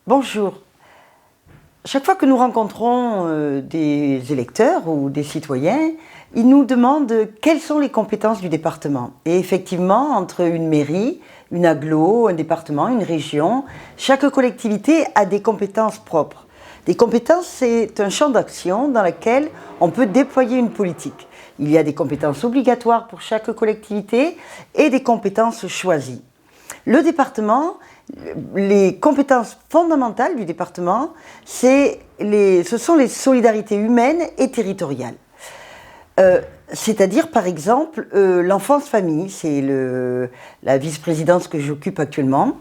Bonjour. Chaque fois que nous rencontrons des électeurs ou des citoyens, ils nous demandent quelles sont les compétences du département. Et effectivement, entre une mairie, une agglo, un département, une région, chaque collectivité a des compétences propres. Des compétences, c'est un champ d'action dans lequel on peut déployer une politique. Il y a des compétences obligatoires pour chaque collectivité et des compétences choisies. Le département, les compétences fondamentales du département, ce sont les solidarités humaines et territoriales. C'est-à-dire, par exemple, l'enfance-famille, c'est la vice-présidence que j'occupe actuellement,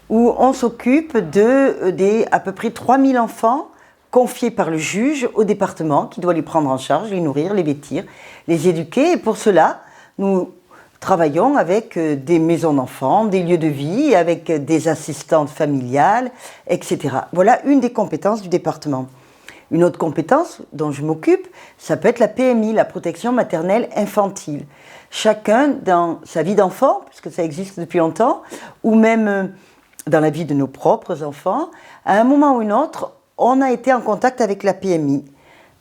où on s'occupe des à peu près 3000 enfants confiés par le juge au département, qui doit les prendre en charge, les nourrir, les vêtir, les éduquer. Et pour cela, nous travaillons avec des maisons d'enfants, des lieux de vie, avec des assistantes familiales, etc. Voilà une des compétences du département. Une autre compétence dont je m'occupe, ça peut être la PMI, la protection maternelle infantile. Chacun dans sa vie d'enfant, puisque ça existe depuis longtemps, ou même dans la vie de nos propres enfants, à un moment ou un autre, on a été en contact avec la PMI.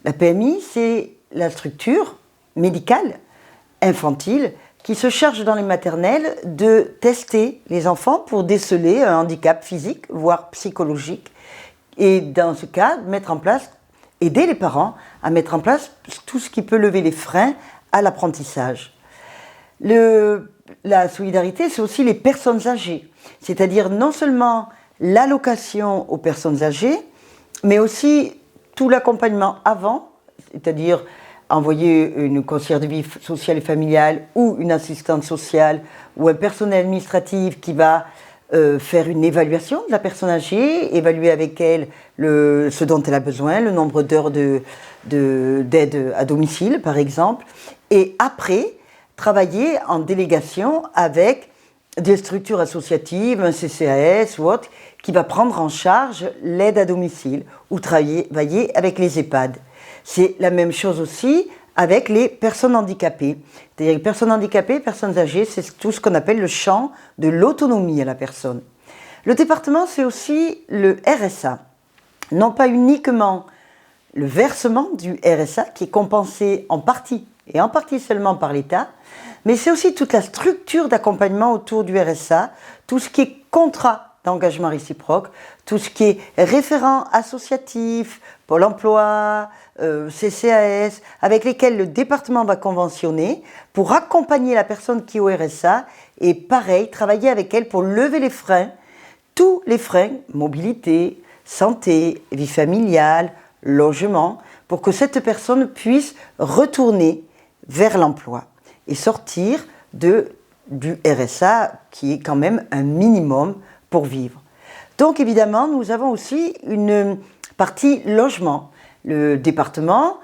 La PMI, c'est la structure médicale infantile qui se charge dans les maternelles de tester les enfants pour déceler un handicap physique, voire psychologique. Et dans ce cas, aider les parents à mettre en place tout ce qui peut lever les freins à l'apprentissage. La solidarité, c'est aussi les personnes âgées, c'est-à-dire non seulement l'allocation aux personnes âgées, mais aussi tout l'accompagnement avant, c'est-à-dire envoyer une conseillère de vie sociale et familiale ou une assistante sociale ou un personnel administratif qui va faire une évaluation de la personne âgée, évaluer avec elle ce dont elle a besoin, le nombre d'heures d'aide à domicile par exemple, et après travailler en délégation avec des structures associatives, un CCAS ou autre, qui va prendre en charge l'aide à domicile ou travailler avec les EHPAD. C'est la même chose aussi avec les personnes handicapées. C'est-à-dire les personnes handicapées, personnes âgées, c'est tout ce qu'on appelle le champ de l'autonomie à la personne. Le département, c'est aussi le RSA. Non pas uniquement le versement du RSA, qui est compensé en partie, et en partie seulement par l'État, mais c'est aussi toute la structure d'accompagnement autour du RSA, tout ce qui est contrat d'engagement réciproque, tout ce qui est référent associatif, Pôle emploi, CCAS, avec lesquels le département va conventionner pour accompagner la personne qui est au RSA et pareil, travailler avec elle pour lever les freins, tous les freins, mobilité, santé, vie familiale, logement, pour que cette personne puisse retourner vers l'emploi et sortir du RSA qui est quand même un minimum pour vivre. Donc évidemment, nous avons aussi une partie logement. Le département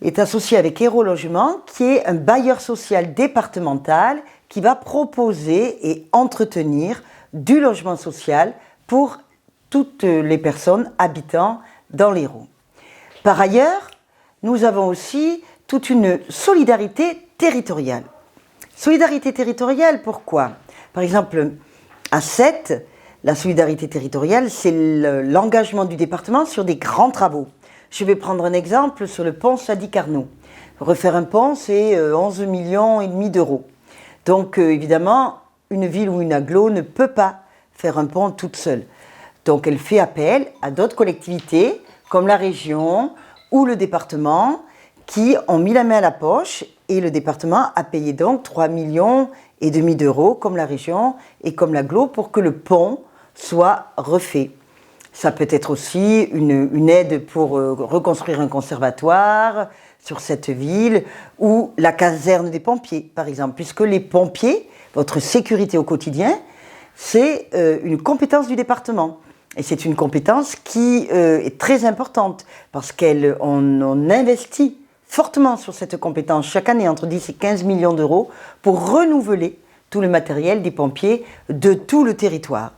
est associé avec Héro Logement, qui est un bailleur social départemental qui va proposer et entretenir du logement social pour toutes les personnes habitant dans l'Hérault. Par ailleurs, nous avons aussi toute une solidarité territoriale. Solidarité territoriale, pourquoi ? Par exemple, à Sète, la solidarité territoriale, c'est l'engagement du département sur des grands travaux. Je vais prendre un exemple sur le pont Sadi-Carnot. Refaire un pont, c'est 11,5 millions d'euros. Donc évidemment, une ville ou une agglo ne peut pas faire un pont toute seule. Donc elle fait appel à d'autres collectivités, comme la région ou le département, qui ont mis la main à la poche et le département a payé donc 3,5 millions d'euros, comme la région et comme l'agglo, pour que le pont soit refait. Ça peut être aussi une aide pour reconstruire un conservatoire sur cette ville ou la caserne des pompiers, par exemple, puisque les pompiers, votre sécurité au quotidien, c'est une compétence du département. Et c'est une compétence qui est très importante parce qu'on investit fortement sur cette compétence chaque année, entre 10 et 15 millions d'euros, pour renouveler tout le matériel des pompiers de tout le territoire.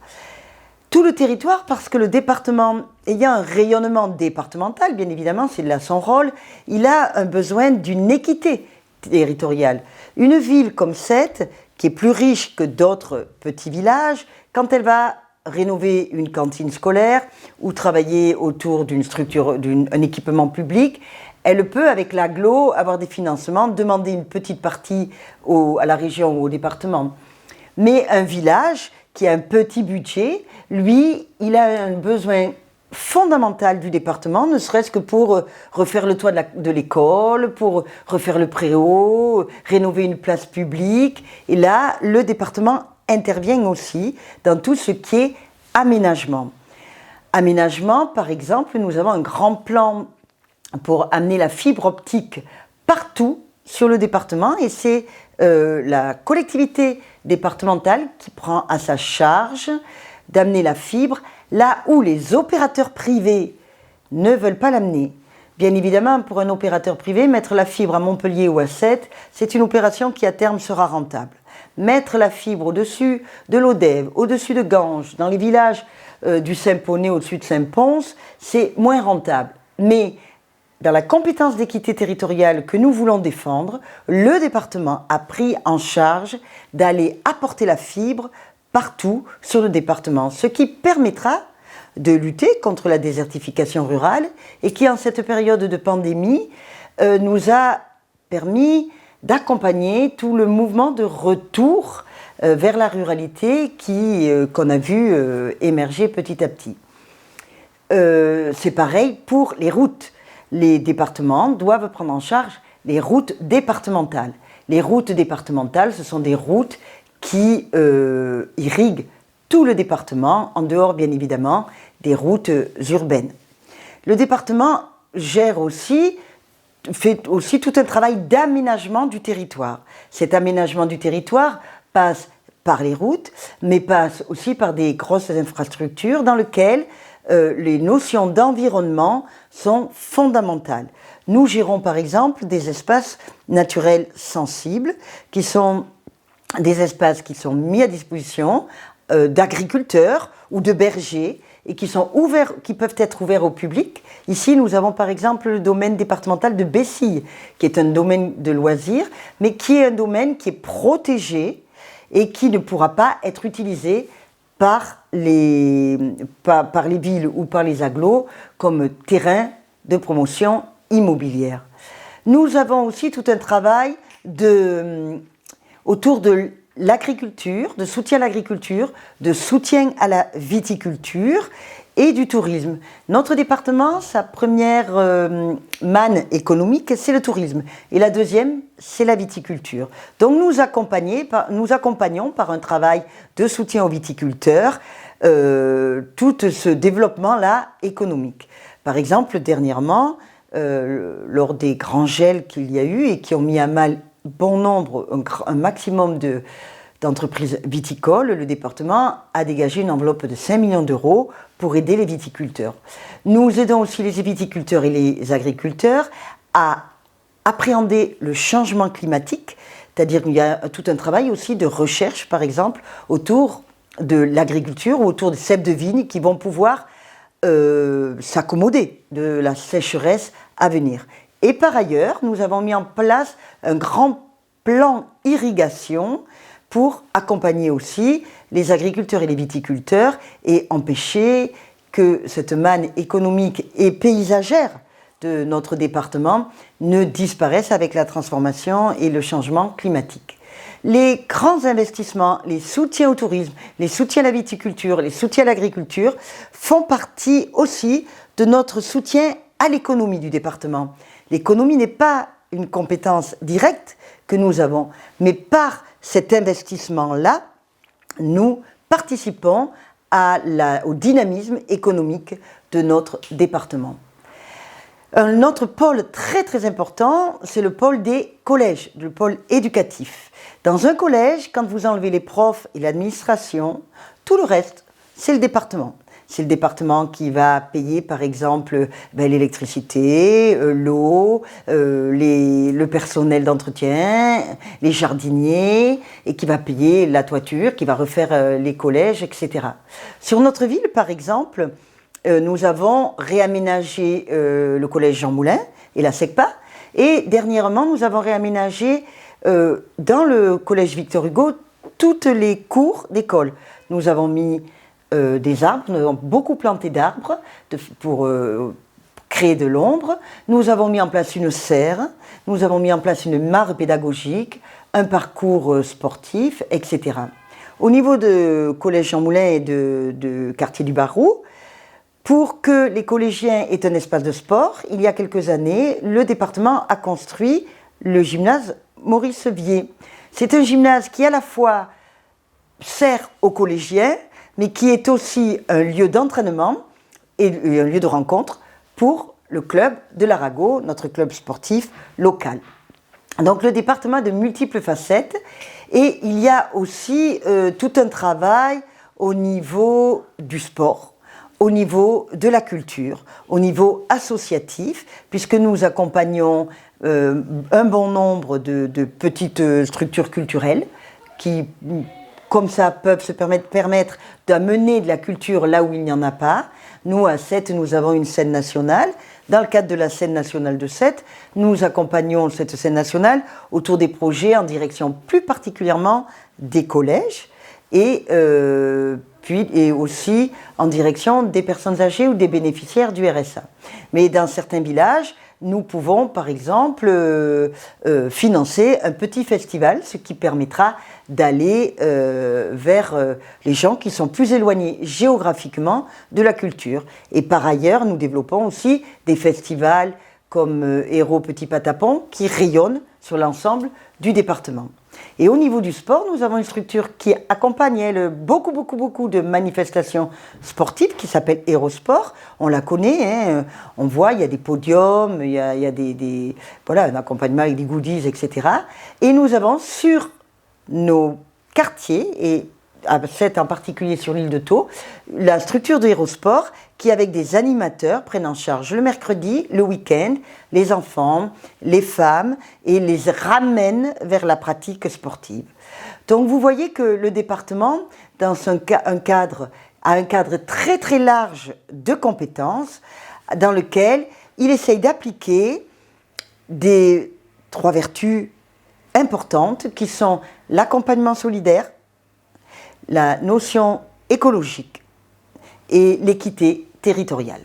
Tout le territoire parce que le département, ayant un rayonnement départemental, bien évidemment, c'est là son rôle, il a un besoin d'une équité territoriale. Une ville comme Sète, qui est plus riche que d'autres petits villages, quand elle va rénover une cantine scolaire ou travailler autour d'une structure, d'un équipement public, elle peut, avec l'agglo, avoir des financements, demander une petite partie à la région ou au département. Mais un village qui a un petit budget, lui, il a un besoin fondamental du département, ne serait-ce que pour refaire le toit de l'école, pour refaire le préau, rénover une place publique. Et là, le département intervient aussi dans tout ce qui est aménagement. Aménagement, par exemple, nous avons un grand plan pour amener la fibre optique partout sur le département et c'est la collectivité départementale qui prend à sa charge d'amener la fibre là où les opérateurs privés ne veulent pas l'amener. Bien évidemment, pour un opérateur privé, mettre la fibre à Montpellier ou à Sète, c'est une opération qui à terme sera rentable. Mettre la fibre au-dessus de l'Odève, au-dessus de Ganges, dans les villages du Saint-Poney, au-dessus de Saint-Pons, c'est moins rentable. Mais dans la compétence d'équité territoriale que nous voulons défendre, le département a pris en charge d'aller apporter la fibre partout sur le département, ce qui permettra de lutter contre la désertification rurale et qui, en cette période de pandémie, nous a permis d'accompagner tout le mouvement de retour vers la ruralité qu'on a vu émerger petit à petit. C'est pareil pour les routes. Les départements doivent prendre en charge les routes départementales. Les routes départementales, ce sont des routes qui irriguent tout le département, en dehors bien évidemment des routes urbaines. Le département fait aussi tout un travail d'aménagement du territoire. Cet aménagement du territoire passe par les routes, mais passe aussi par des grosses infrastructures dans lesquelles les notions d'environnement sont fondamentales. Nous gérons par exemple des espaces naturels sensibles qui sont des espaces qui sont mis à disposition d'agriculteurs ou de bergers et qui peuvent être ouverts au public. Ici, nous avons par exemple le domaine départemental de Bessille, qui est un domaine de loisirs, mais qui est un domaine qui est protégé et qui ne pourra pas être utilisé par les villes ou par les agglos comme terrain de promotion immobilière. Nous avons aussi tout un travail autour de l'agriculture, de soutien à l'agriculture, de soutien à la viticulture et du tourisme. Notre département, sa première manne économique, c'est le tourisme. Et la deuxième, c'est la viticulture. Donc nous accompagnons par un travail de soutien aux viticulteurs tout ce développement-là économique. Par exemple, dernièrement, lors des grands gels qu'il y a eu et qui ont mis à mal bon nombre, un maximum d'entreprises viticoles, le département a dégagé une enveloppe de 5 millions d'euros pour aider les viticulteurs. Nous aidons aussi les viticulteurs et les agriculteurs à appréhender le changement climatique, c'est-à-dire qu'il y a tout un travail aussi de recherche, par exemple, autour de l'agriculture ou autour des ceps de vigne qui vont pouvoir s'accommoder de la sécheresse à venir. Et par ailleurs, nous avons mis en place un grand plan irrigation pour accompagner aussi les agriculteurs et les viticulteurs et empêcher que cette manne économique et paysagère de notre département ne disparaisse avec la transformation et le changement climatique. Les grands investissements, les soutiens au tourisme, les soutiens à la viticulture, les soutiens à l'agriculture font partie aussi de notre soutien à l'économie du département. L'économie n'est pas une compétence directe que nous avons, mais par cet investissement-là, nous participons au dynamisme économique de notre département. Un autre pôle très très important, c'est le pôle des collèges, le pôle éducatif. Dans un collège, quand vous enlevez les profs et l'administration, tout le reste, c'est le département. C'est le département qui va payer, par exemple, l'électricité, l'eau, le personnel d'entretien, les jardiniers, et qui va payer la toiture, qui va refaire les collèges, etc. Sur notre ville, par exemple, nous avons réaménagé le collège Jean Moulin et la SECPA, et dernièrement, nous avons réaménagé dans le collège Victor Hugo toutes les cours d'école. Nous avons mis des arbres. Nous avons beaucoup planté d'arbres pour créer de l'ombre. Nous avons mis en place une serre, nous avons mis en place une mare pédagogique, un parcours sportif, etc. Au niveau de Collège Jean Moulin et de quartier du Barroux, pour que les collégiens aient un espace de sport, il y a quelques années, le département a construit le gymnase Maurice Vier. C'est un gymnase qui à la fois sert aux collégiens, mais qui est aussi un lieu d'entraînement et un lieu de rencontre pour le club de l'Arago, notre club sportif local. Donc le département a de multiples facettes et il y a aussi tout un travail au niveau du sport, au niveau de la culture, au niveau associatif, puisque nous accompagnons un bon nombre de petites structures culturelles qui, comme ça, peuvent se permettre d'amener de la culture là où il n'y en a pas. Nous, à Sète, nous avons une scène nationale. Dans le cadre de la scène nationale de Sète, nous accompagnons cette scène nationale autour des projets en direction plus particulièrement des collèges et aussi en direction des personnes âgées ou des bénéficiaires du RSA. Mais dans certains villages, nous pouvons par exemple financer un petit festival, ce qui permettra d'aller vers les gens qui sont plus éloignés géographiquement de la culture. Et par ailleurs, nous développons aussi des festivals comme Héros Petit Patapon qui rayonnent sur l'ensemble du département. Et au niveau du sport, nous avons une structure qui accompagne beaucoup de manifestations sportives qui s'appelle Hérosport. On la connaît, hein, on voit, il y a des podiums, il y a voilà, un accompagnement avec des goodies, etc. Et nous avons sur nos quartiers, et à Sète en particulier sur l'île de Thau, la structure de Hérosport qui, avec des animateurs, prennent en charge le mercredi, le week-end, les enfants, les femmes et les ramènent vers la pratique sportive. Donc vous voyez que le département, dans un cadre très très large de compétences, dans lequel il essaye d'appliquer des 3 vertus importantes qui sont l'accompagnement solidaire, la notion écologique et l'équité territoriale.